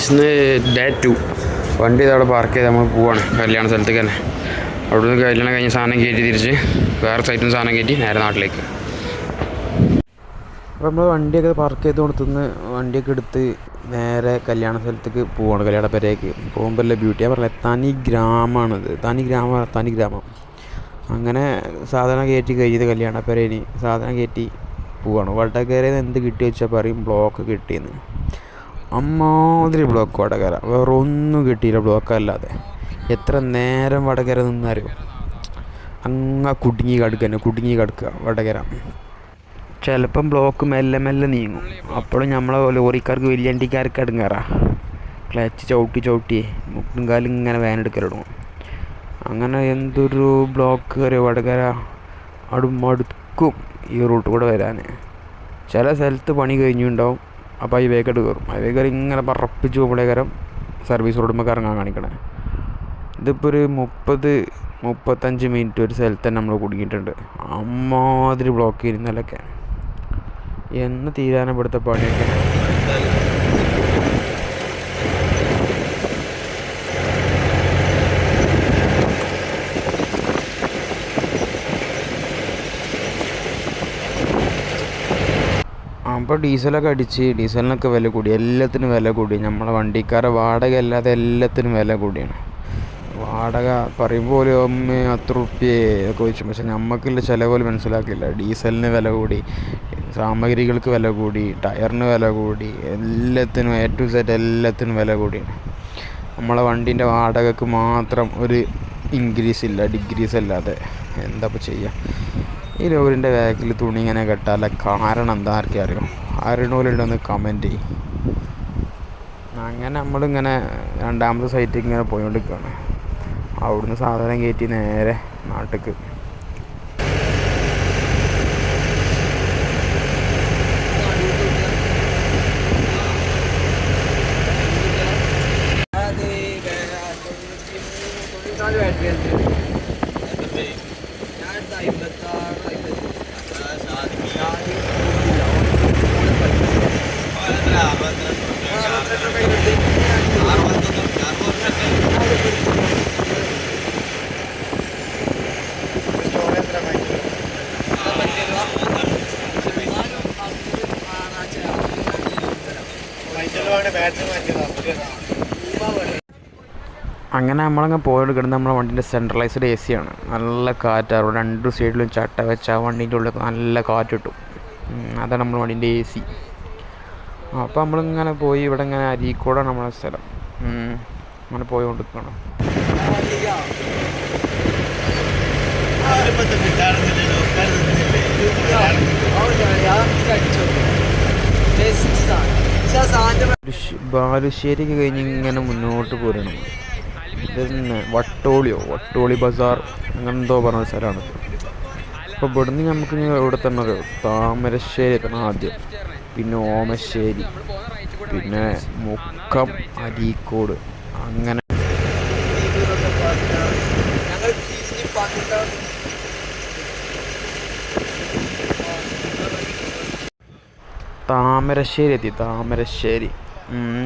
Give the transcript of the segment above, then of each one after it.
ഇന്ന് ഡേ 2 വണ്ടി ഇതവിടെ പാർക്ക് ചെയ്ത് നമ്മൾ പോവാണ് കല്യാണ സ്ഥലത്തേക്ക് തന്നെ. അവിടുന്ന് കല്യാണം കഴിഞ്ഞ് സാധനം കയറ്റി തിരിച്ച് വേറെ സൈറ്റിൽ നിന്ന് സാധനം കയറ്റി നേരെ നാട്ടിലേക്ക്. അപ്പോൾ നമ്മൾ വണ്ടിയൊക്കെ പാർക്ക് ചെയ്ത് കൊടുത്തുനിന്ന് വണ്ടിയൊക്കെ എടുത്ത് നേരെ കല്യാണ സ്ഥലത്തേക്ക് പോവാണ്. കല്യാണ പേരേക്ക് പോകുമ്പോൾ അല്ലേ ബ്യൂട്ടി. ഞാൻ പറഞ്ഞില്ല, തനി ഗ്രാമം. അങ്ങനെ സാധനം കയറ്റി കഴിഞ്ഞത് കല്യാണ പേരേന് സാധനം കയറ്റി പോവാണ്. വടകരയിൽ നിന്ന് എന്ത് കിട്ടി വെച്ചാൽ പറയും ബ്ലോക്ക് കിട്ടിയെന്ന്. അമ്മാതിരി ബ്ലോക്ക് വടകര, വേറെ ഒന്നും കിട്ടിയില്ല ബ്ലോക്കല്ലാതെ. എത്ര നേരം വടകര നിന്നറിയോ, കുടുങ്ങി കിടക്കുക വടകര. ചിലപ്പം ബ്ലോക്ക് മെല്ലെ നീങ്ങും. അപ്പോഴും നമ്മളെ ലോറിക്കാർക്ക് വലിയ വണ്ടിക്കാർക്ക് അടുങ്ങാറാ. ക്ലച്ച് ചവിട്ടിയേ മുട്ടും കാലും ഇങ്ങനെ വേനെടുക്കലിടും. അങ്ങനെ എന്തൊരു ബ്ലോക്ക് അറിയോ വടകര. മടുക്കും ഈ റൂട്ട് കൂടെ വരാൻ. ചില സ്ഥലത്ത് പണി കഴിഞ്ഞിട്ടുണ്ടാവും. അപ്പോൾ ഹൈവേക്കട്ട് കയറും. ഹൈവേ കയറി ഇങ്ങനെ പറപ്പിച്ച് പോകുമ്പോഴേക്കരം സർവീസ് റോഡുമ്പോൾ ഇറങ്ങാൻ കാണിക്കണേ. ഇതിപ്പോൾ ഒരു 30-35 മിനിറ്റ് ഒരു സ്ഥലത്ത് തന്നെ നമ്മൾ കുടുങ്ങിയിട്ടുണ്ട്. അമ്മാതിരി ബ്ലോക്ക് ചെയ്യുന്നതിലൊക്കെ എന്ന് തീരാനും ഇവിടുത്തെ പണിയൊക്കെ. അപ്പോൾ ഡീസലൊക്കെ അടിച്ച് ഡീസലിനൊക്കെ വില കൂടി, എല്ലാത്തിനും വില കൂടി. നമ്മളെ വണ്ടിക്കാരെ വാടക അല്ലാതെ എല്ലാത്തിനും വില കൂടിയാണ്. വാടക പറയുമ്പോൾ 10 റുപ്യ ഒക്കെ വെച്ചു. പക്ഷെ നമുക്കുള്ള ചിലവ് പോലും മനസ്സിലാക്കില്ല. ഡീസലിന് വില കൂടി, സാമഗ്രികൾക്ക് വില കൂടി, ടയറിന് വില കൂടി, എല്ലാത്തിനും A to Z എല്ലാത്തിനും വില കൂടിയാണ്. നമ്മളെ വണ്ടീൻ്റെ വാടകയ്ക്ക് മാത്രം ഒരു ഇൻക്രീസ് ഇല്ല, ഡിക്രീസ് അല്ലാതെ. എന്താ ഇപ്പോൾ ചെയ്യുക? ഈ ലോറിൻ്റെ ബാക്കിൽ തുണി ഇങ്ങനെ കെട്ടാല കാരണം എന്താ ആർക്കും അറിയാം? ആരുടെന്ന് കമൻറ്റ് ചെയ്യും. അങ്ങനെ നമ്മളിങ്ങനെ രണ്ടാമത്തെ സൈറ്റിൽ ഇങ്ങനെ പോയിക്കൊണ്ടിരിക്കുകയാണ്. അവിടുന്ന് സാധനം കയറ്റി നേരെ നാട്ടിലേക്ക്. അങ്ങനെ നമ്മളങ്ങ് പോയെടുക്കുന്നത് നമ്മളെ വണ്ടീൻ്റെ സെൻട്രലൈസ്ഡ് AC ആണ്. നല്ല കാറ്റാണ്. രണ്ട് സൈഡിലും ചട്ട വെച്ചാൽ വണ്ടീൻ്റെ ഉള്ളിൽ നല്ല കാറ്റ് കിട്ടും. അതാണ് നമ്മുടെ വണ്ടീൻ്റെ AC. അപ്പോൾ നമ്മളിങ്ങനെ പോയി ഇവിടെ ഇങ്ങനെ അരീക്കോടാണ് നമ്മളെ സ്ഥലം. അങ്ങനെ പോയിക്കൊണ്ടിരിക്കണം. ബാലുശ്ശേരിക്ക് കഴിഞ്ഞ് ഇങ്ങനെ മുന്നോട്ട് പോരണം. ഇതന്നെ വട്ടോളി ബസാർ അങ്ങനെ എന്തോ പറഞ്ഞ സ്ഥലമാണ്. അപ്പോൾ ഇവിടുന്ന് നമുക്ക് ഇവിടെ തന്നെ അറിയാം, താമരശ്ശേരി എത്തണം ആദ്യം, പിന്നെ ഓമശ്ശേരി, പിന്നെ മുക്കം, അരീക്കോട്. അങ്ങനെ താമരശ്ശേരി എത്തി.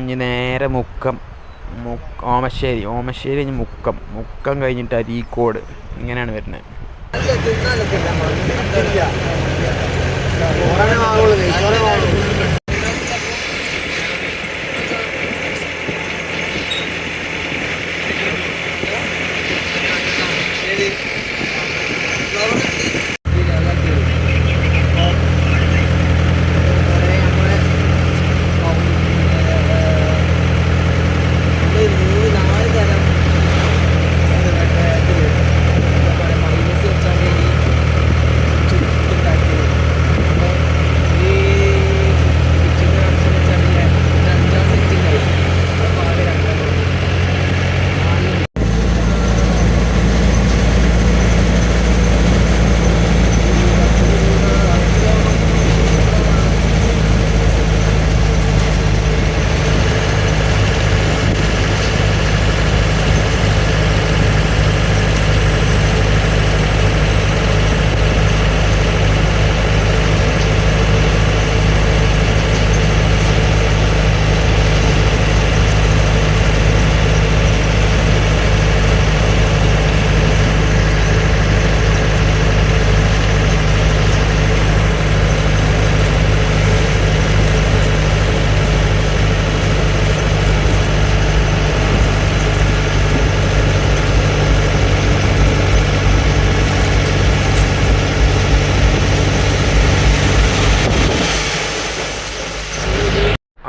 ഇനി നേരെ മുക്കം, ഓമശ്ശേരി കഴിഞ്ഞ് മുക്കം കഴിഞ്ഞിട്ട് അരീക്കോട്. ഇങ്ങനെയാണ് വരുന്നത്.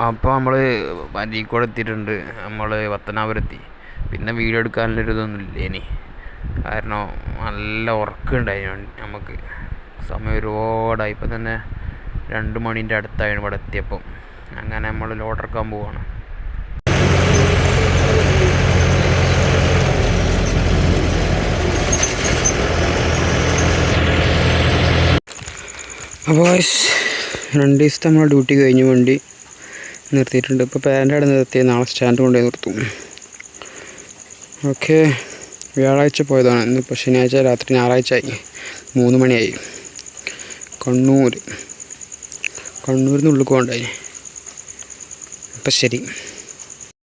അപ്പോൾ നമ്മൾ അരീക്കോട് എത്തിയിട്ടുണ്ട്. നമ്മൾ പത്തനാപുരത്തി. പിന്നെ വീഡിയോ എടുക്കാനുള്ളൊരു ഇതൊന്നുമില്ല ഇനി, കാരണം നല്ല ഉറക്കമുണ്ടായിരുന്നു നമുക്ക്. സമയം ഒരുപാടായി, ഇപ്പം തന്നെ 2 മണീൻ്റെ അടുത്തായിരുന്നു ഇവിടെ എത്തിയപ്പം. അങ്ങനെ നമ്മൾ ലോഡിറക്കാൻ പോവുകയാണ്. അപ്പോൾ 2 ദിവസത്തെ നമ്മളെ ഡ്യൂട്ടി കഴിഞ്ഞ് വണ്ടി നിർത്തിയിട്ടുണ്ട്. ഇപ്പോൾ പാരൻ്റെ അവിടെ നിർത്തി, നാളെ സ്റ്റാൻഡ് കൊണ്ടുപോയി നിർത്തും. ഓക്കെ, വ്യാഴാഴ്ച പോയതാണ്. ഇന്നിപ്പോൾ ശനിയാഴ്ച രാത്രി, ഞായറാഴ്ച ആയി, 3 മണിയായി. കണ്ണൂരിൽ നിന്ന് ഉള്ളിൽ പോകണ്ടായി. അപ്പം ശരി.